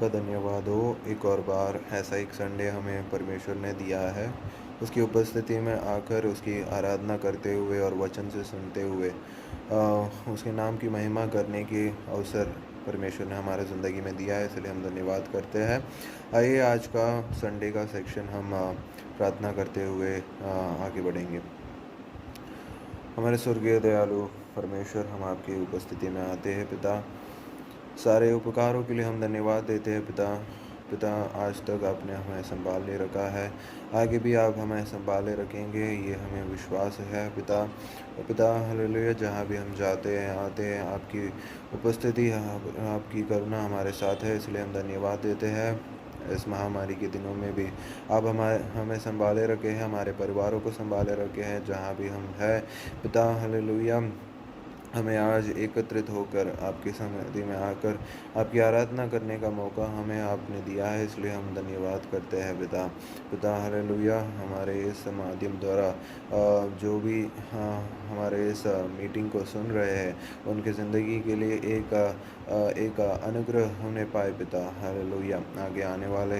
का धन्यवाद हो, एक और बार ऐसा एक संडे हमें परमेश्वर ने दिया है। उसकी उपस्थिति में आकर उसकी आराधना करते हुए और वचन से सुनते हुए उसके नाम की महिमा करने की अवसर परमेश्वर ने हमारे ज़िंदगी में दिया है, इसलिए हम धन्यवाद करते हैं। आइए आज का संडे का सेक्शन हम प्रार्थना करते हुए आगे बढ़ेंगे। हमारे स्वर्गीय दयालु परमेश्वर, हम आपकी उपस्थिति में आते हैं पिता। सारे उपकारों के लिए हम धन्यवाद देते हैं पिता। पिता, आज तक आपने हमें संभाले रखा है, आगे भी आप हमें संभाले रखेंगे, ये हमें विश्वास है पिता। पिता हालेलुया, जहाँ भी हम जाते हैं आते हैं, आपकी उपस्थिति आपकी करुणा हमारे साथ है, इसलिए हम धन्यवाद देते हैं। इस महामारी के दिनों में भी आप हमें संभाले रखे हैं, हमारे परिवारों को संभाले रखे हैं, जहाँ भी हम हैं पिता हालेलुया। हमें आज एकत्रित होकर आपकी सन्निधि में आकर आपकी आराधना करने का मौका हमें आपने दिया है, इसलिए हम धन्यवाद करते हैं पिता। पिता हालेलुया, हमारे इस माध्यम द्वारा जो भी हमारे इस मीटिंग को सुन रहे हैं, उनकी ज़िंदगी के लिए एक अनुग्रह होने पाए पिता हालेलुया। आगे आने वाले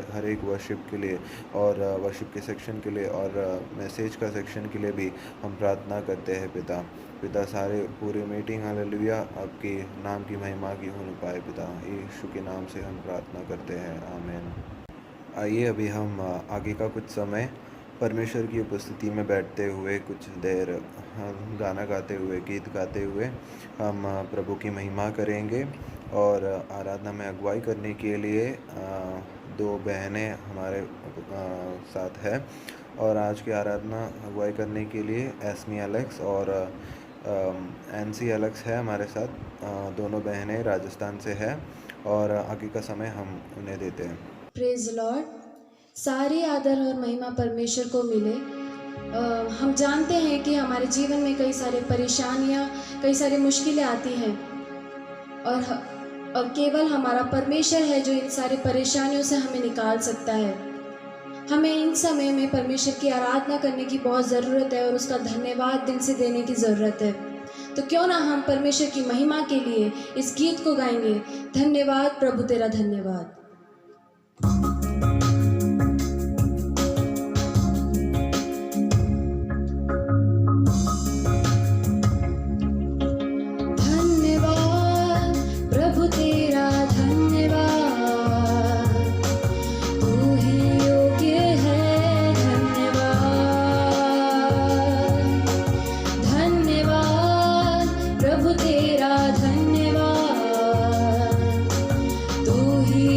हर एक वर्शिप के लिए और वर्शिप के सेक्शन के लिए और मैसेज का सेक्शन के लिए भी हम प्रार्थना करते हैं पिता। पिता, सारे पूरी मीटिंग हालेलुया आपके नाम की महिमा की होने पाए पिता, यीशु के नाम से हम प्रार्थना करते हैं, आमीन। आइए अभी हम आगे का कुछ समय परमेश्वर की उपस्थिति में बैठते हुए कुछ देर गाना गाते हुए, गीत गाते हुए हम प्रभु की महिमा करेंगे। और आराधना में अगुवाई करने के लिए दो बहनें हमारे साथ है, और आज की आराधना अगुवाई करने के लिए एस्मी एलेक्स और एनसी एलेक्स है हमारे साथ। दोनों बहनें राजस्थान से है, और आगे का समय हम उन्हें देते हैं। Praise Lord. सारी आदर और महिमा परमेश्वर को मिले। हम जानते हैं कि हमारे जीवन में कई सारे परेशानियां, कई सारी मुश्किलें आती हैं, और केवल हमारा परमेश्वर है जो इन सारी परेशानियों से हमें निकाल सकता है। हमें इन समय में परमेश्वर की आराधना करने की बहुत ज़रूरत है और उसका धन्यवाद दिल से देने की ज़रूरत है। तो क्यों ना हम परमेश्वर की महिमा के लिए इस गीत को गाएंगे, धन्यवाद प्रभु तेरा धन्यवाद। प्रभु तेरा धन्यवाद, तू ही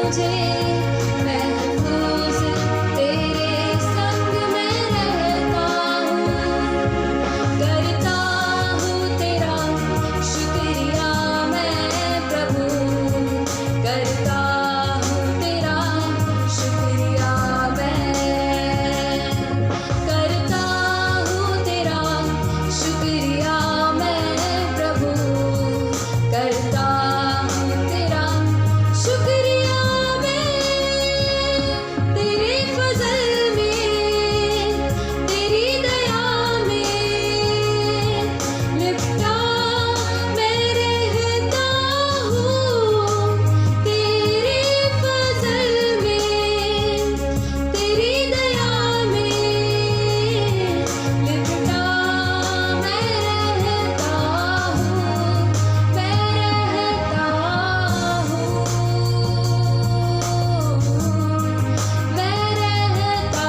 मुझे महफूज तेरे संग में रहता हूँ। करता हूँ तेरा शुक्रिया मैं प्रभु, करता हूँ तेरा शुक्रिया मैं, करता हूँ तेरा शुक्रिया मैं प्रभु, करता हूँ तेरा शुक्रिया मैं। तेरे फजल में, तेरी दया में लिपटा मैं रहता हूँ। तेरे फजल में, तेरी दया में लिपटा मैं रहता हूँ, मैं रहता हूँ, मैं रहता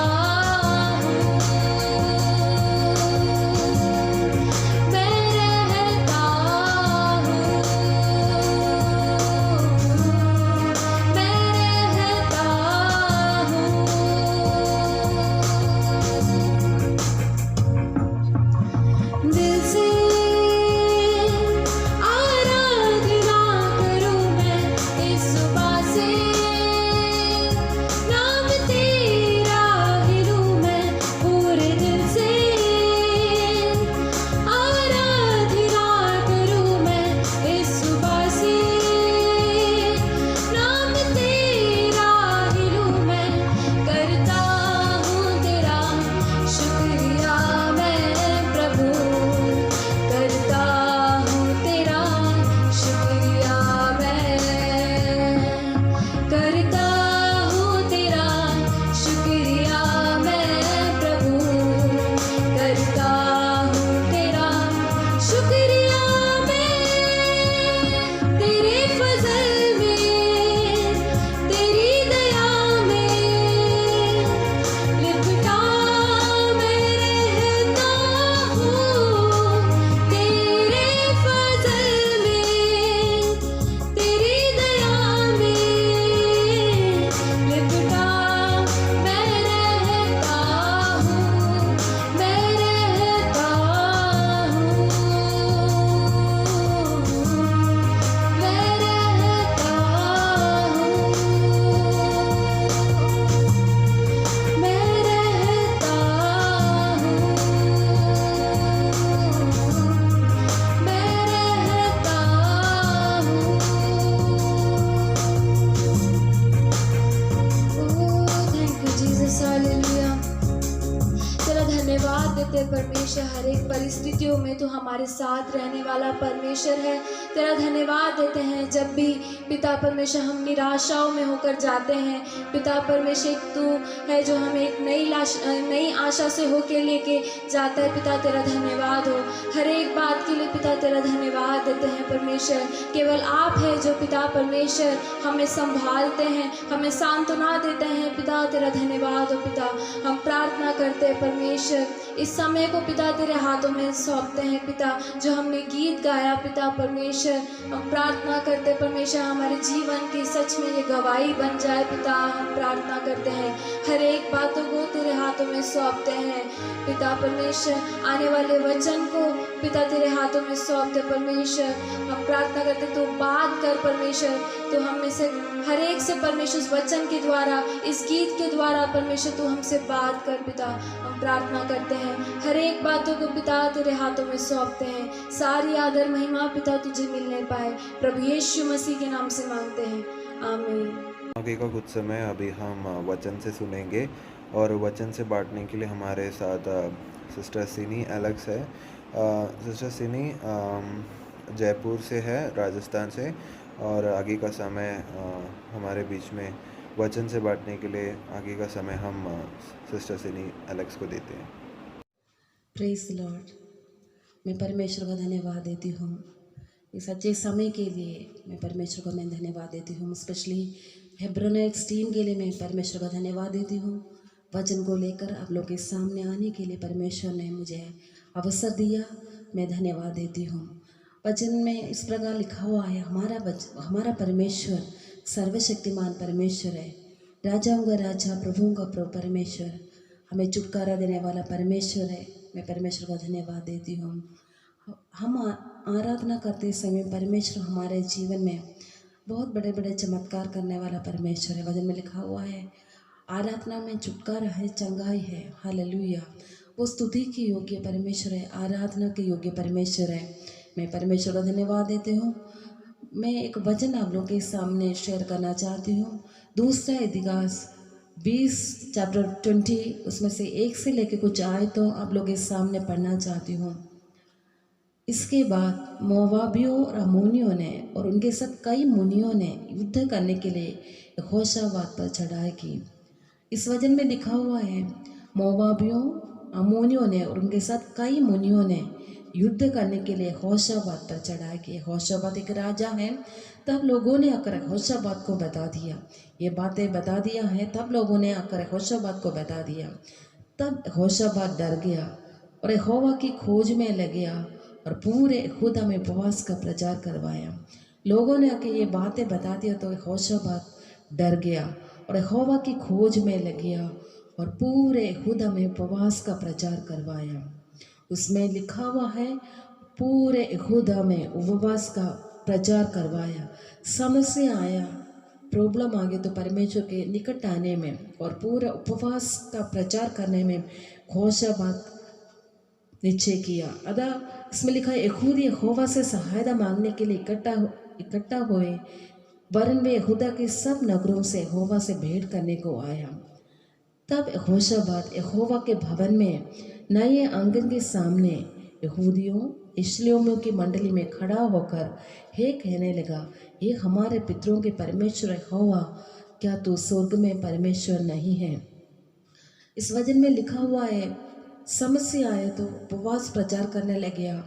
हूँ, मैं रहता हूँ, मैं रहता हूँ। दिल से आराधना करूं मैं इस सुबह से, नाम तेरा ही लूं मैं पूरे दिल से। आराधना करूं मैं इस सुबह से, नाम तेरा ही लूं मैं। करता हूँ तेरा शुक्रिया मैं प्रभु, करता हूँ तेरा शुक्रिया मैं, करता हूँ तेरा शुक्रिया मैं प्रभु, करता हूँ तेरा शुक्रिया मैं। तेरे फजल में, तेरी दया में लिपटा मैं रहता हूँ। तेरे फजल में, तेरी दया में लिपटा मैं रहता हूँ, मैं रहता हूँ, मैं रहता हूँ, मैं रहता हूँ, मैं रहता हूँ। Thank you Jesus, hallelujah. तेरा धन्यवाद देते हैं परमेश्वर, हर एक परिस्थितियों में तू हमारे साथ रहने वाला परमेश्वर है। तेरा धन्यवाद देते हैं जब भी पिता परमेश्वर हम निराशाओं में होकर जाते हैं। पिता परमेश्वर तू है जो हमें एक नई आशा से होकर लेके जाता है। पिता तेरा धन्यवाद हो हर एक बात के लिए। पिता तेरा धन्यवाद देते हैं परमेश्वर, केवल आप है जो पिता परमेश्वर हमें संभालते हैं, हमें सांत्वना देते हैं। पिता तेरा धन्यवाद हो। पिता हम प्रार्थना करते हैं परमेश्वर, इस समय को पिता तेरे हाथों में सौंपते हैं। पिता जो हमने गीत गाया पिता परमेश्वर, हम प्रार्थना करते हैं परमेश्वर हमारे जीवन की सच में ये गवाही बन जाए। पिता हम प्रार्थना करते हैं, हर एक बातों को तेरे हाथों में सौंपते हैं। पिता परमेश्वर आने वाले वचन को पिता तेरे हाथों में सौंपते परमेश्वर। हम प्रार्थना करते तो बात कर परमेश्वर, तो हम में से हर एक से परमेश्वर उस वचन के द्वारा, इस गीत के द्वारा परमेश्वर तू हमसे बात कर। पिता हम प्रार्थना करते हैं, हर एक बातों को पिता तेरे हाथों में सौंपते हैं। सारी आदर महिमा पिता तुझे मिलने पाए, प्रभु यीशु मसीह के नाम से मांगते हैं, आमीन। आगे का कुछ समय अभी हम वचन से सुनेंगे और वचन से बांटने के लिए हमारे साथ सिस्टर सिनी एलेक्स है। सिस्टर सिनी जयपुर से है, राजस्थान से, और आगे का समय हमारे बीच में वचन से बांटने के लिए आगे का समय हम सिस्टर सिनी एलेक्स को देते हैं। Praise Lord. मैं परमेश्वर का धन्यवाद देती हूँ इस अच्छे समय के लिए। मैं परमेश्वर को मैं धन्यवाद देती हूँ, स्पेशली हेब्रोनाइट्स टीम के लिए मैं परमेश्वर का धन्यवाद देती हूँ। वचन को लेकर आप लोग के सामने आने के लिए परमेश्वर ने मुझे अवसर दिया, मैं धन्यवाद देती हूँ। वचन में इस प्रकार लिखा हुआ है, हमारा परमेश्वर सर्वशक्तिमान परमेश्वर है, राजाओं का राजा, प्रभुओं का प्रभु परमेश्वर, हमें छुटकारा देने वाला परमेश्वर है। मैं परमेश्वर का धन्यवाद देती हूँ। हम आराधना करते समय परमेश्वर हमारे जीवन में बहुत बड़े बड़े चमत्कार करने वाला परमेश्वर है। वचन में लिखा हुआ है, आराधना में छुटकारा है, चंगाई है। हालेलुया। वो स्तुति के योग्य परमेश्वर है, आराधना के योग्य परमेश्वर है। मैं परमेश्वर का धन्यवाद देती हूँ। मैं एक वचन आप लोगों के सामने शेयर करना चाहती हूँ। दूसरा इतिहास 20 चैप्टर 20 उसमें से 1 से लेकर कुछ आयतों आप लोगों के सामने पढ़ना चाहती हूँ। इसके बाद मोवाबियों और अमोनियों ने और उनके साथ कई मुनियों ने युद्ध करने के लिए यहोशापात पर चढ़ाई की। इस वचन में लिखा हुआ है, मोवाबियों, अमोनियों ने और उनके साथ कई मुनियों ने युद्ध करने के लिए यहोशापात पर चढ़ाई की। यहोशापात एक राजा है। तब लोगों ने आकर यहोशापात को बता दिया, ये बातें बता दिया है। तब लोगों ने आकर यहोशापात को बता दिया। तब यहोशापात डर गया और यहोवा की खोज में लग गया और पूरे यहूदा में उपवास का प्रचार करवाया। लोगों ने आके ये बातें बता दिया तो यहोशापात डर गया और यहोवा की खोज में लग गया और पूरे यहूदा में उपवास का प्रचार करवाया। उसमें लिखा हुआ है, पूरे यहूदा में उपवास का प्रचार करवाया। समस्या आया, प्रॉब्लम आ गई तो परमेश्वर के निकट आने में और पूरा उपवास का प्रचार करने में यहोशापात निश्चय किया। अतः इसमें लिखा है, यहूदी यहोवा से सहायता मांगने के लिए इकट्ठा हुए, वरन वे यहूदा के सब नगरों से यहोवा से भेंट करने को आया। तब यहोशापात यहोवा के भवन में नए आंगन के सामने यहूदियों इस्राएलियों की मंडली में खड़ा होकर हे कहने लगा, ये हमारे पितरों के परमेश्वर यहोवा, क्या तू स्वर्ग में परमेश्वर नहीं है? इस वचन में लिखा हुआ है, समस्या आए तो उपवास प्रचार करने लग गया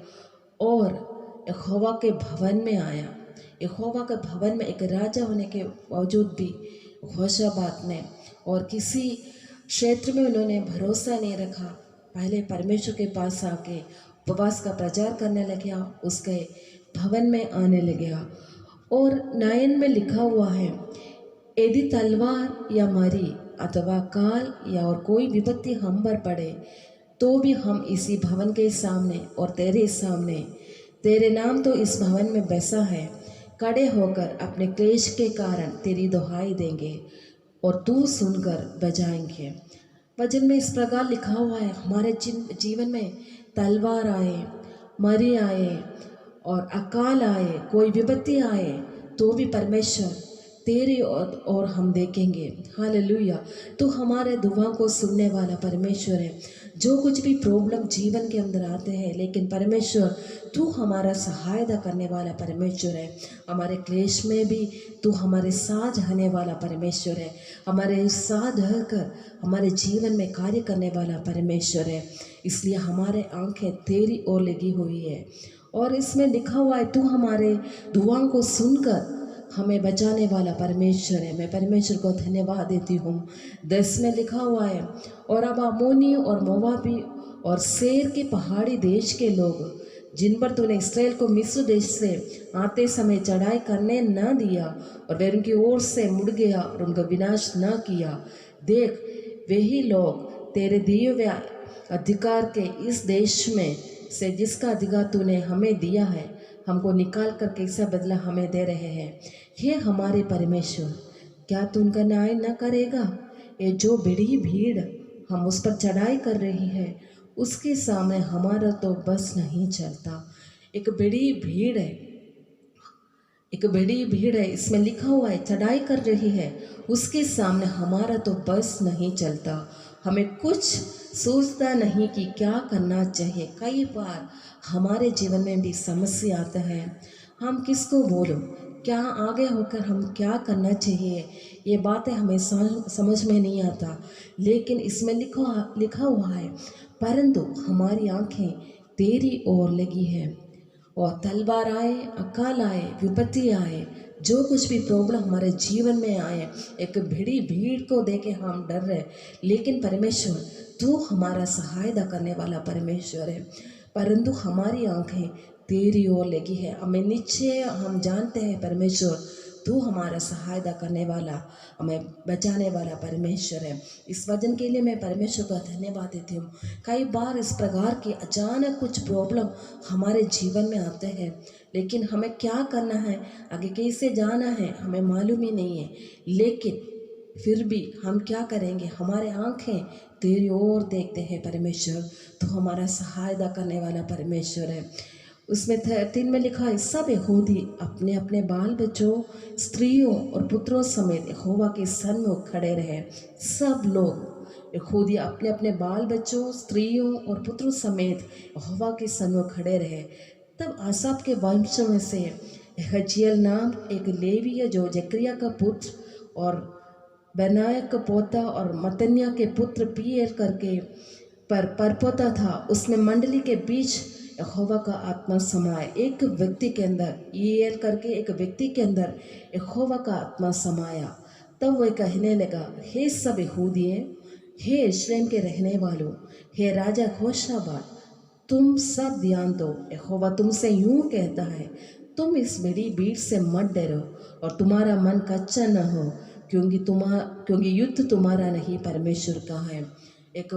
और यहोवा के भवन में आया। यहोवा के भवन में एक राजा होने के बावजूद भी यहोशापात ने और किसी क्षेत्र में उन्होंने भरोसा नहीं रखा, पहले परमेश्वर के पास आके उपवास का प्रचार करने लग गया, उसके भवन में आने लग गया। और 9 में लिखा हुआ है, यदि तलवार या मरी अथवा काल या और कोई विपत्ति हम पर पड़े तो भी हम इसी भवन के सामने और तेरे सामने, तेरे नाम तो इस भवन में बसा है, खड़े होकर अपने क्लेश के कारण तेरी दुहाई देंगे और तू सुनकर बजाएंगे। वचन में इस प्रकार लिखा हुआ है, हमारे जीवन में तलवार आए, मरी आए और अकाल आए, कोई विपत्ति आए तो भी परमेश्वर तेरी और हम देखेंगे। हालेलुया। तो हमारे दुआ को सुनने वाला परमेश्वर है। जो कुछ भी प्रॉब्लम जीवन के अंदर आते हैं, लेकिन परमेश्वर तू हमारा सहायता करने वाला परमेश्वर है। हमारे क्लेश में भी तू हमारे साथ रहने वाला परमेश्वर है, हमारे साथ रहकर हमारे जीवन में कार्य करने वाला परमेश्वर है। इसलिए हमारे आंखें तेरी ओर लगी हुई है। और इसमें लिखा हुआ है, तू हमारे दुआओं को सुनकर हमें बचाने वाला परमेश्वर है। मैं परमेश्वर को धन्यवाद देती हूँ। 10 में लिखा हुआ है, और अब अमोनी और मोवाबी और सेर के पहाड़ी देश के लोग, जिन पर तूने इसराइल को मिस्र देश से आते समय चढ़ाई करने न दिया और वे उनकी ओर से मुड़ गया और उनका विनाश न किया, देख वही लोग तेरे दिए हुए अधिकार के इस देश में से जिसका अधिकार तूने हमें दिया है, हमको निकाल कर कैसा बदला हमें दे रहे हैं। हे हमारे परमेश्वर, क्या तू उनका न्याय न करेगा? ये जो बड़ी भीड़ हम उस पर चढ़ाई कर रही है, उसके सामने हमारा तो बस नहीं चलता। एक बड़ी भीड़ है, एक बड़ी भीड़ है, इसमें लिखा हुआ है चढ़ाई कर रही है, उसके सामने हमारा तो बस नहीं चलता। हमें कुछ सोचता नहीं कि क्या करना चाहिए। कई बार हमारे जीवन में भी समस्या आता है, हम किसको बोलो, क्या आगे होकर हम क्या करना चाहिए, ये बातें हमें समझ में नहीं आता। लेकिन इसमें लिखा हुआ है, परंतु हमारी आंखें तेरी ओर लगी है। और तलवार आए, अकाल आए, विपत्ति आए, जो कुछ भी प्रॉब्लम हमारे जीवन में आए, एक बड़ी भीड़ को देके हम डर रहे, लेकिन परमेश्वर तू हमारा सहायता करने वाला परमेश्वर है। परंतु हमारी आंखें तेरी ओर लगी है। हमें निश्चय हम जानते हैं परमेश्वर तू हमारा सहायता करने वाला, हमें बचाने वाला परमेश्वर है। इस वचन के लिए मैं परमेश्वर का धन्यवाद देती हूँ। कई बार इस प्रकार की अचानक कुछ प्रॉब्लम हमारे जीवन में आते हैं, लेकिन हमें क्या करना है, आगे कैसे जाना है, हमें मालूम ही नहीं है। लेकिन फिर भी हम क्या करेंगे, हमारे आंखें तेरी ओर देखते हैं परमेश्वर, तो हमारा सहायता करने वाला परमेश्वर है। उसमें 13 में लिखा है, सब यहूदी अपने अपने बाल बच्चों, स्त्रियों और पुत्रों समेत यहोवा के सन्मुख खड़े रहे। सब लोग यहूदी अपने अपने बाल बच्चों, स्त्रियों और पुत्रों समेत यहोवा के सन्मुख खड़े रहे। तब आसाफ के वंशों में से हजियल नाम एक लेवीय, जो जकरिया का पुत्र और बेनाया का पोता और मतन्या के पुत्र पीएर करके परपोता था, उसमें मंडली के बीच यहोवा का आत्मा समाया। एक व्यक्ति के अंदर, ईएल करके एक व्यक्ति के अंदर यहोवा का आत्मा समाया। तब वह कहने लगा, हे सब यहूदियों, हे यरूशलेम के रहने वालों, हे राजा होशाबाद, तुम सब ध्यान दो। यहोवा तुमसे यूं कहता है, तुम इस बड़ी भीड़ से मत डरो और तुम्हारा मन कच्चा न हो, क्योंकि युद्ध तुम्हारा नहीं परमेश्वर का है। एक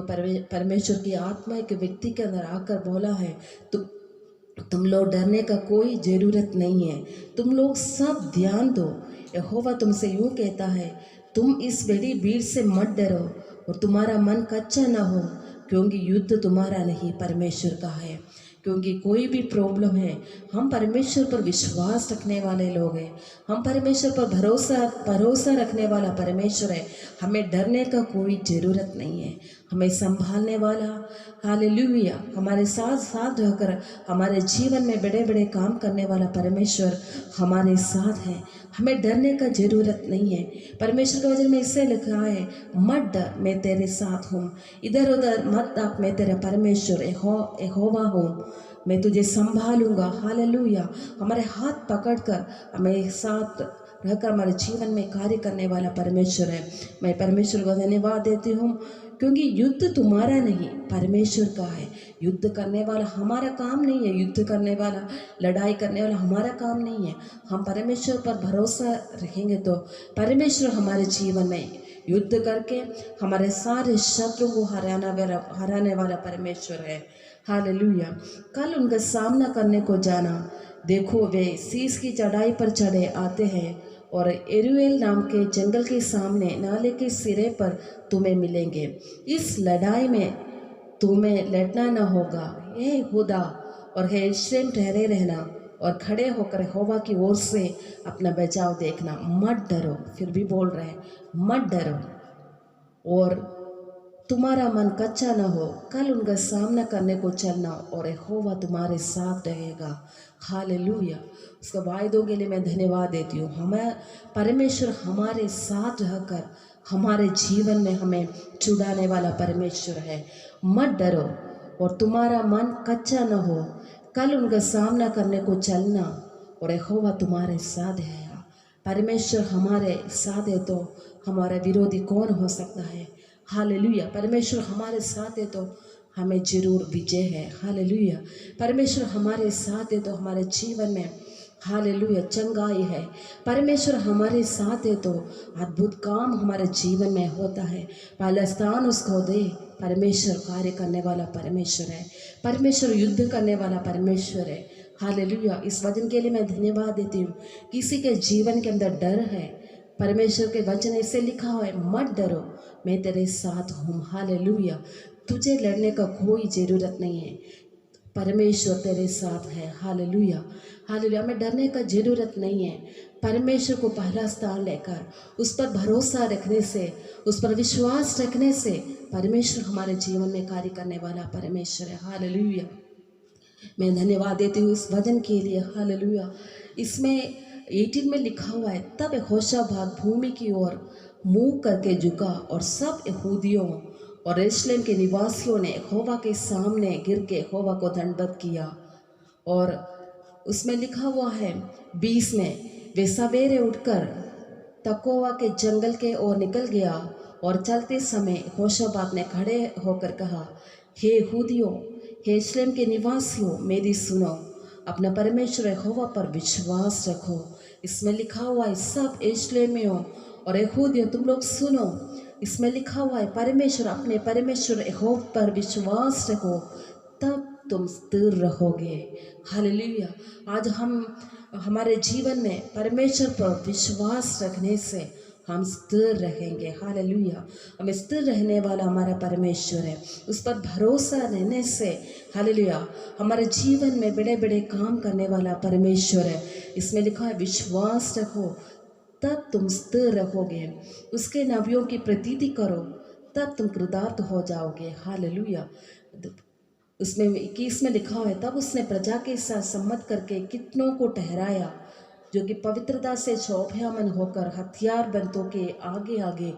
परमेश्वर की आत्मा एक व्यक्ति के अंदर आकर बोला है, तुम लोग डरने का कोई ज़रूरत नहीं है, तुम लोग सब ध्यान दो। यहोवा तुमसे यूं कहता है, तुम इस बड़ी भीड़ से मत डरो और तुम्हारा मन कच्चा ना हो, क्योंकि युद्ध तुम्हारा नहीं परमेश्वर का है। क्योंकि कोई भी प्रॉब्लम है, हम परमेश्वर पर विश्वास रखने वाले लोग हैं, हम परमेश्वर पर भरोसा रखने वाला परमेश्वर है। हमें डरने का कोई ज़रूरत नहीं है। हमें संभालने वाला, हालेलुया, हमारे साथ साथ रहकर हमारे जीवन में बड़े बड़े काम करने वाला परमेश्वर हमारे साथ है। हमें डरने का ज़रूरत नहीं है। परमेश्वर के वचन में इससे लिखा है, मत डर, मैं तेरे साथ हूँ, इधर उधर मत ताक, मैं तेरा परमेश्वर यहोवा हूँ, मैं तुझे संभालूंगा। हालेलुया, हमारे हाथ पकड़कर हमें साथ रहकर हमारे जीवन में कार्य करने वाला परमेश्वर है। मैं परमेश्वर को धन्यवाद देती हूँ, क्योंकि युद्ध तुम्हारा नहीं परमेश्वर का है। युद्ध करने वाला हमारा काम नहीं है, युद्ध करने वाला, लड़ाई करने वाला हमारा काम नहीं है। हम परमेश्वर पर भरोसा रखेंगे तो परमेश्वर हमारे जीवन में युद्ध करके हमारे सारे शत्रुओं को हराने वाला परमेश्वर है। हालेलुया। कल उनका सामना करने को जाना, देखो वे शीश की चढ़ाई पर चढ़े आते हैं और एरुएल नाम के जंगल के सामने नाले के सिरे पर तुम्हें मिलेंगे। इस लड़ाई में तुम्हें लड़ना न होगा। हे यहूदा और हे यरूशलेम, ठहरे रहना और खड़े होकर यहोवा की ओर से अपना बचाव देखना। मत डरो, फिर भी बोल रहे हैं, मत डरो और तुम्हारा मन कच्चा न हो। कल उनका सामना करने को चलना और यहोवा तुम्हारे साथ रहेगा। हालेलुया। उसके वायदों के लिए मैं धन्यवाद देती हूँ। हमें परमेश्वर हमारे साथ रहकर हमारे जीवन में हमें छुड़ाने वाला परमेश्वर है। मत डरो और तुम्हारा मन कच्चा न हो। कल उनका सामना करने को चलना और यहोवा तुम्हारे साथ रहेगा। परमेश्वर हमारे साथ है तो हमारा विरोधी कौन हो सकता है। हालेलुया। परमेश्वर हमारे साथ है तो हमें जरूर विजय है। हालेलुया। परमेश्वर हमारे साथ है तो हमारे जीवन में हालेलुया चंगाई है। परमेश्वर हमारे साथ है तो अद्भुत काम हमारे जीवन में होता है। पहला स्थान उसको दे। परमेश्वर कार्य करने वाला परमेश्वर है। परमेश्वर युद्ध करने वाला परमेश्वर है। हालेलुया। इस वचन के लिए मैं धन्यवाद देती हूँ। किसी के जीवन के अंदर डर है, परमेश्वर के वचन ऐसे लिखा हुआ है, मत डरो, मैं तेरे साथ हूँ। हालेलुया। तुझे लड़ने का कोई ज़रूरत नहीं है, परमेश्वर तेरे साथ है। हालेलुया। हालेलुया। हमें डरने का ज़रूरत नहीं है। परमेश्वर को पहला स्थान लेकर उस पर भरोसा रखने से, उस पर विश्वास रखने से परमेश्वर हमारे जीवन में कार्य करने वाला परमेश्वर है। हालेलुया। मैं धन्यवाद देती हूँ इस वचन के लिए। हालेलुया। इसमें 18 में लिखा हुआ है, तब यहोशापात भूमि की ओर मुँह करके झुका और सब यहूदियों और यरूशलेम के निवासियों ने यहोवा के सामने गिर के यहोवा को दंडवत किया। और उसमें लिखा हुआ है 20 में, वे सवेरे उठकर तकोवा के जंगल के ओर निकल गया और चलते समय यहोशापात ने खड़े होकर कहा, हे यहूदियों, हे यरूशलेम के निवासियों, मेरी सुनो, अपना परमेश्वर यहोवा पर विश्वास रखो। इसमें लिखा हुआ है सब यरूशलेमियों और यहूदियों तुम लोग सुनो। इसमें लिखा हुआ है परमेश्वर अपने परमेश्वर यहोवा पर विश्वास रखो तब तुम स्थिर रहोगे। हालेलुया। आज हम हमारे जीवन में परमेश्वर पर विश्वास रखने से हम स्थिर रहेंगे। हालेलुया। हमें स्थिर रहने वाला हमारा परमेश्वर है, उस पर भरोसा रहने से हालेलुया हमारे जीवन में बड़े बड़े काम करने वाला परमेश्वर है। इसमें लिखा है विश्वास रखो तब तुम स्थिर रहोगे, उसके नबियों की प्रतीति करो तब तुम कृतार्थ हो जाओगे। हालेलुया। उसमें 21 में लिखा है तब उसने प्रजा के साथ सम्मत करके कितनों को ठहराया जो कि पवित्रता से शोभायमान होकर हथियार बंदों के आगे आगे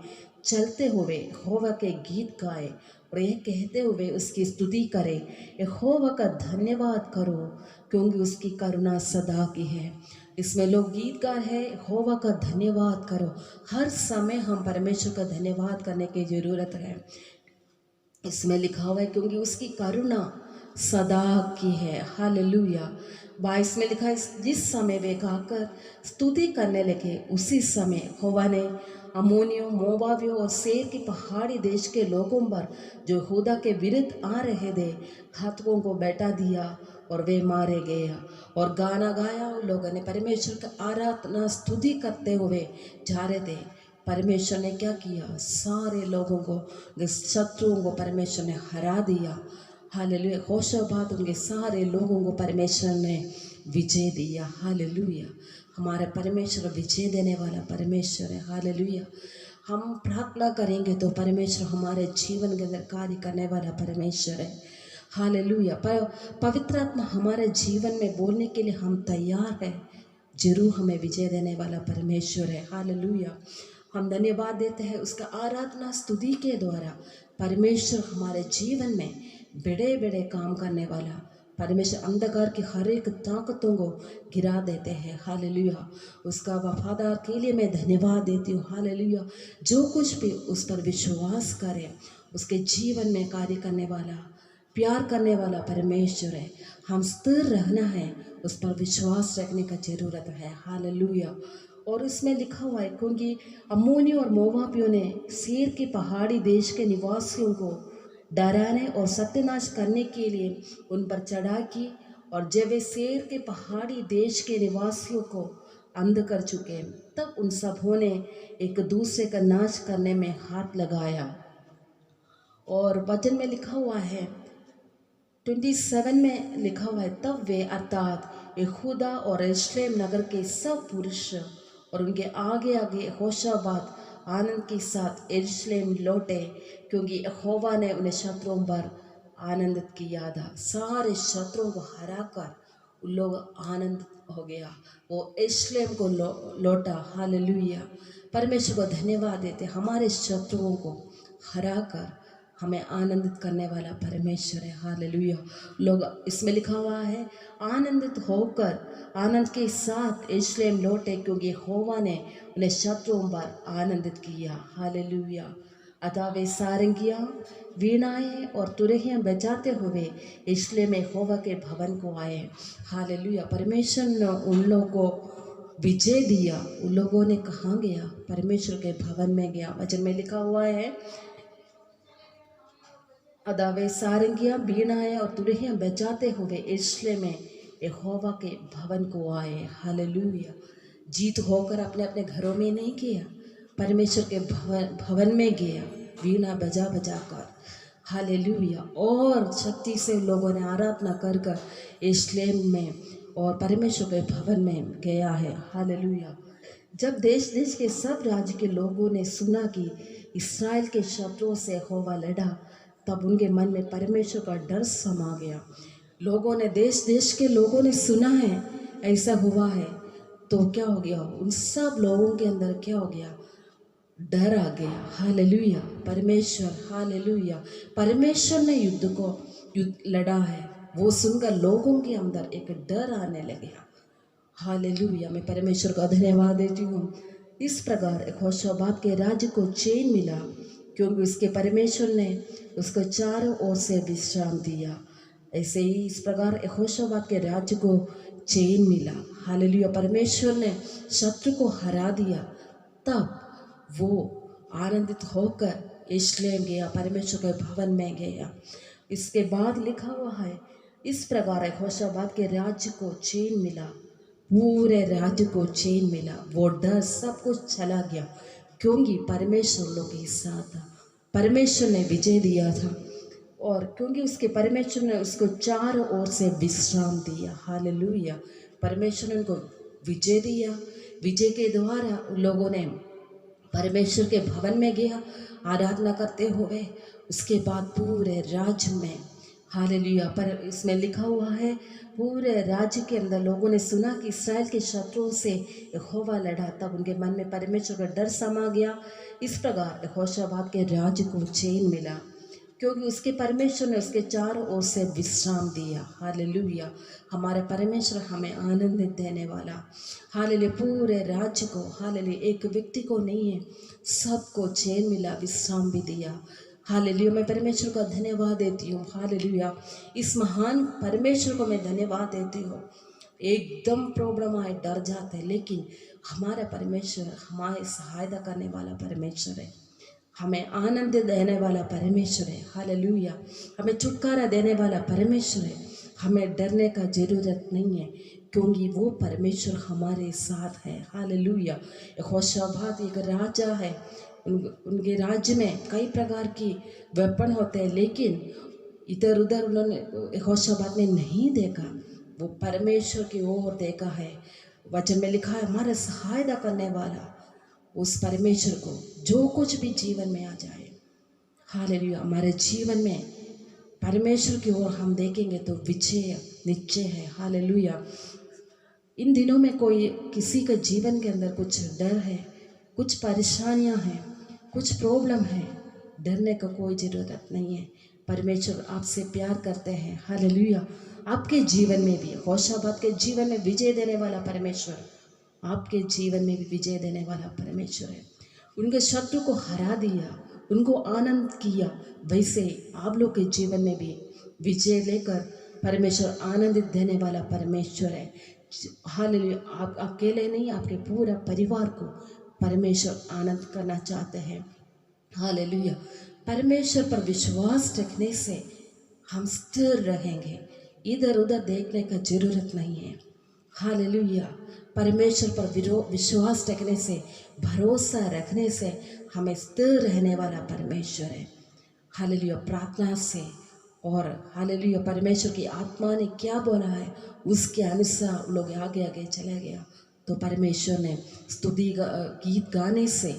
चलते हुए यहोवा के गीत गाए और यह कहते हुए उसकी स्तुति करें, यहोवा का धन्यवाद करो क्योंकि उसकी करुणा सदा की है। इसमें लोग गीत गा है यहोवा का धन्यवाद करो। हर समय हम परमेश्वर का धन्यवाद करने की ज़रूरत है। इसमें लिखा हुआ है क्योंकि उसकी करुणा सदा की है। हालेलुया। 22 में लिखा है जिस समय वे गाकर स्तुति करने लगे उसी समय यहोवा ने अम्मोनियों मोआबियों और सेर की पहाड़ी देश के लोगों पर जो यहूदा के विरुद्ध आ रहे थे घातकों को बैठा दिया और वे मारे गए। और गाना गाया उन लोगों ने परमेश्वर का आराधना स्तुति करते हुए जा रहे थे। परमेश्वर ने क्या किया, सारे लोगों को शत्रुओं को परमेश्वर ने हरा दिया। हालेलुया। होशाबाद उनके सारे लोगों को परमेश्वर ने विजय दिया। हालेलुया। हमारा परमेश्वर विजय देने वाला परमेश्वर है। हालेलुया। हम प्रार्थना करेंगे तो परमेश्वर हमारे जीवन के अंदर कार्य करने वाला परमेश्वर है। हालेलुया। पवित्र आत्मा हमारे जीवन में बोलने के लिए हम तैयार हैं। जरूर हमें विजय देने वाला परमेश्वर है। हालेलुया। हम धन्यवाद देते हैं उसका आराधना स्तुति के द्वारा परमेश्वर हमारे जीवन में बड़े बड़े काम करने वाला परमेश्वर अंधकार की हर एक ताकतों को गिरा देते हैं। हालेलुया। उसका वफादार के लिए मैं धन्यवाद देती हूँ। हालेलुया। जो कुछ भी उस पर विश्वास करे उसके जीवन में कार्य करने वाला प्यार करने वाला परमेश्वर है। हम स्थिर रहना है, उस पर विश्वास रखने का ज़रूरत है। हालेलुया। और इसमें लिखा हुआ है क्योंकि अम्मोनियों और मोआबियों ने सेर के पहाड़ी देश के निवासियों को डराने और सत्यानाश करने के लिए उन पर चढ़ाई की और जब वे सेर के पहाड़ी देश के निवासियों को अंध कर चुके तब उन सबों ने एक दूसरे का नाश करने में हाथ लगाया। और वचन में लिखा हुआ है 27 में लिखा हुआ है तब वे अर्थात यहूदा और यरूशलेम नगर के सब पुरुष और उनके आगे आगे यहोशाबाद आनंद के साथ यरूशलेम लौटे क्योंकि यहोवा ने उन्हें शत्रुओं पर आनंदित किया था। सारे शत्रुओं को हराकर उन लोग आनंद हो गया, वो यरूशलेम को लौटा। हालेलुया। परमेश्वर को धन्यवाद देते हमारे शत्रुओं को हराकर हमें आनंदित करने वाला परमेश्वर है। हालेलुया। लोग इसमें लिखा हुआ है आनंदित होकर आनंद के साथ यरूशलेम लौटे क्योंकि यहोवा ने उन्हें शत्रुओं पर आनंदित किया। हालेलुया। अतः वे सारंगियाँ वीणाएँ और तुरहियाँ बजाते हुए यरूशलेम में यहोवा के भवन को आए। हालेलुया। परमेश्वर ने उन लोगों को विजय दिया। उन लोगों ने कहाँ गया, परमेश्वर के भवन में गया। वचन में लिखा हुआ है अदा वे सारंगियाँ बीनाएँ और तुरहियाँ बजाते हुए यरूशलेम में यहोवा के भवन को आए। हालेलुया। जीत होकर अपने अपने घरों में नहीं किया, परमेश्वर के भवन में गया वीणा बजा बजा कर। हालेलुया। और शक्ति से लोगों ने आराधना कर कर यरूशलेम में और परमेश्वर के भवन में गया है। हालेलुया। जब देश देश के सब राज्य के लोगों ने सुना कि इस्राएल के शत्रुओं से यहोवा लड़ा तब उनके मन में परमेश्वर का डर समा गया। लोगों ने देश देश के लोगों ने सुना है ऐसा हुआ है तो क्या हो गया, उन सब लोगों के अंदर क्या हो गया, डर आ गया। हालेलुया। परमेश्वर हालेलुया परमेश्वर ने युद्ध लड़ा है वो सुनकर लोगों के अंदर एक डर आने लगे। हालेलुया। मैं परमेश्वर का धन्यवाद देती हूँ। इस प्रकार यहोशाबाद के राज्य को चैन मिला क्योंकि उसके परमेश्वर ने उसको चारों ओर से विश्राम दिया। ऐसे ही इस प्रकार यहोशाबाद के राज्य को चैन मिला। हालेलुया, परमेश्वर ने शत्रु को हरा दिया, तब वो आनंदित होकर यरूशलेम गया, परमेश्वर के भवन में गया। इसके बाद लिखा हुआ है, इस प्रकार यहोशापात के राज्य को चैन मिला, पूरे राज्य को चैन मिला, वो डर सब कुछ चला गया, क्योंकि परमेश्वर लोग के साथ था, परमेश्वर ने विजय दिया था, और क्योंकि उसके परमेश्वर ने उसको चारों ओर से विश्राम दिया। हालेलुया, परमेश्वर ने उनको विजय दिया। विजय के द्वारा उन लोगों ने परमेश्वर के भवन में गया आराधना करते हुए। उसके बाद पूरे राज्य में, हालेलुया, पर इसमें लिखा हुआ है, पूरे राज्य के अंदर लोगों ने सुना कि इस्राएल के शत्रुओं से यहोवा लड़ा, तब उनके मन में परमेश्वर का डर समा गया। इस प्रकार यहोशापात के राज्य को चैन मिला, क्योंकि उसके परमेश्वर ने उसके चारों ओर से विश्राम दिया। हालेलुया, हमारे परमेश्वर हमें आनंद देने वाला। हालेलुया, पूरे राज्य को, हालेलुया, एक व्यक्ति को नहीं है, सबको चैन मिला, विश्राम भी दिया। हालेलुया, मैं परमेश्वर का धन्यवाद देती हूँ। हालेलुया, इस महान परमेश्वर को मैं धन्यवाद देती हूँ। एकदम प्रॉब्लम आए डर जाते हैं, लेकिन हमारा परमेश्वर हमारी सहायता करने वाला परमेश्वर है, हमें आनंद देने वाला परमेश्वर है। हालेलुया, हमें छुटकारा देने वाला परमेश्वर है। हमें डरने का ज़रूरत नहीं है, क्योंकि वो परमेश्वर हमारे साथ है। हालेलुया, यहोशापात एक राजा है, उनके राज्य में कई प्रकार की वेपन होते हैं, लेकिन इधर उधर उन्होंने, यहोशापात ने नहीं देखा, वो परमेश्वर की ओर देखा है। वचन में लिखा है, हमारा सहायता करने वाला उस परमेश्वर को जो कुछ भी जीवन में आ जाए, हालेलुया, हमारे जीवन में परमेश्वर की ओर हम देखेंगे तो विजय निश्चय है। हालेलुया, इन दिनों में कोई किसी के जीवन के अंदर कुछ डर है, कुछ परेशानियां हैं, कुछ प्रॉब्लम है, डरने का कोई ज़रूरत नहीं है। परमेश्वर आपसे प्यार करते हैं। हालेलुया, आपके जीवन में भी, यहोशापात के जीवन में विजय देने वाला परमेश्वर आपके जीवन में भी विजय देने वाला परमेश्वर है। उनके शत्रु को हरा दिया, उनको आनंद किया, वैसे आप लोग के जीवन में भी विजय लेकर परमेश्वर आनंदित देने वाला परमेश्वर है। हालेलुया, आप अकेले नहीं, आपके पूरा परिवार को परमेश्वर आनंद करना चाहते हैं। हालेलुया, परमेश्वर पर विश्वास रखने से हम स्थिर रहेंगे, इधर उधर देखने का जरूरत नहीं है। हालेलुया, परमेश्वर पर विश्वास रखने से, भरोसा रखने से हमें स्थिर रहने वाला परमेश्वर है। हालेलुया, प्रार्थना से, और हालेलुया, परमेश्वर की आत्मा ने क्या बोला है उसके अनुसार लोग आगे आगे चले गया, तो परमेश्वर ने स्तुति गीत गाने से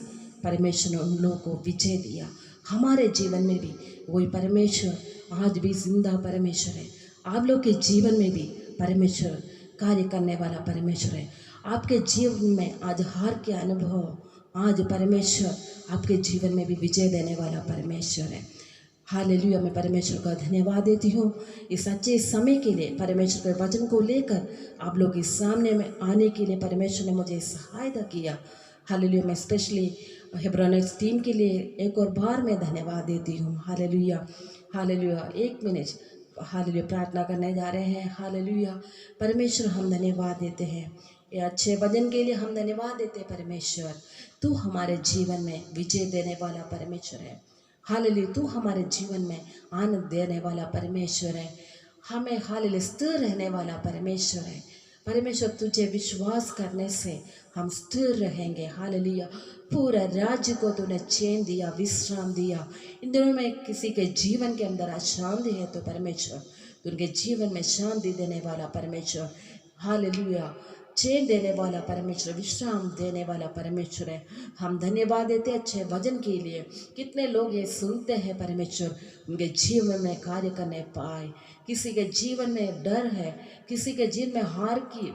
परमेश्वर ने उन लोगों को विजय दिया। हमारे जीवन में भी वही परमेश्वर आज भी जिंदा परमेश्वर है। आप लोग के जीवन में भी परमेश्वर कार्य करने वाला परमेश्वर है। आपके जीवन में आज हार के अनुभव, आज परमेश्वर आपके जीवन में भी विजय देने वाला परमेश्वर है। हालेलुया, मैं परमेश्वर का धन्यवाद देती हूँ इस अच्छे समय के लिए। परमेश्वर के वचन को लेकर आप लोग के सामने में आने के लिए परमेश्वर ने मुझे सहायता किया। हालेलुया, मैं स्पेशली हेब्रोनिक्स टीम के लिए एक और बार मैं धन्यवाद देती हूँ। हालेलुया, हालेलुया, 1 मिनट, हालेलुया, प्रार्थना करने जा रहे हैं। हालेलुया, परमेश्वर हम धन्यवाद देते हैं, ये अच्छे वचन के लिए हम धन्यवाद देते हैं। परमेश्वर, तू हमारे जीवन में विजय देने वाला परमेश्वर है। हालेलुया, तू हमारे जीवन में आनंद देने वाला परमेश्वर है, हमें हालेलुया स्थिर रहने वाला परमेश्वर है। परमेश्वर, तुझे विश्वास करने से हम स्थिर रहेंगे। हालेलुया, पूरा राज्य को तूने चैन दिया, विश्राम दिया। इन दिनों में किसी के जीवन के अंदर अशांति है, तो परमेश्वर तू उनके जीवन में शांति देने वाला परमेश्वर, हालेलुया, चैन देने वाला परमेश्वर, विश्राम देने वाला परमेश्वर है। हम धन्यवाद देते हैं अच्छे वचन के लिए। कितने लोग ये सुनते हैं परमेश्वर, उनके जीवन में कार्य करने पाए। किसी के जीवन में डर है, किसी के जीवन में हार की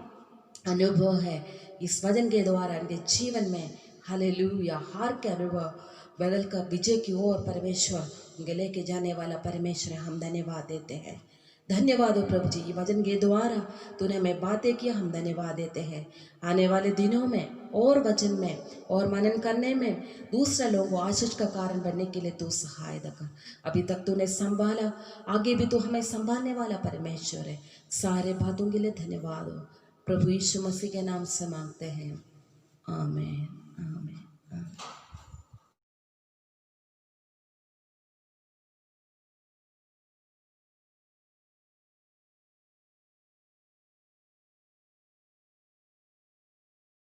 अनुभव है, इस वचन के द्वारा उनके जीवन में हालेलुया हार के अनुभव बदल कर विजय की ओर परमेश्वर उनके लेके जाने वाला परमेश्वर है। हम धन्यवाद देते हैं। धन्यवाद हो प्रभु जी, ये वचन के द्वारा तूने हमें बातें किया, हम धन्यवाद देते हैं। आने वाले दिनों में और वचन में और मनन करने में दूसरे लोगों को आशीष का कारण बनने के लिए तू सहायता कर। अभी तक तूने संभाला, आगे भी तू हमें संभालने वाला परमेश्वर है। सारे बातों के लिए धन्यवाद हो। प्रभु यीशु मसीह के नाम से मांगते हैं, आमीन, आमीन, आमीन।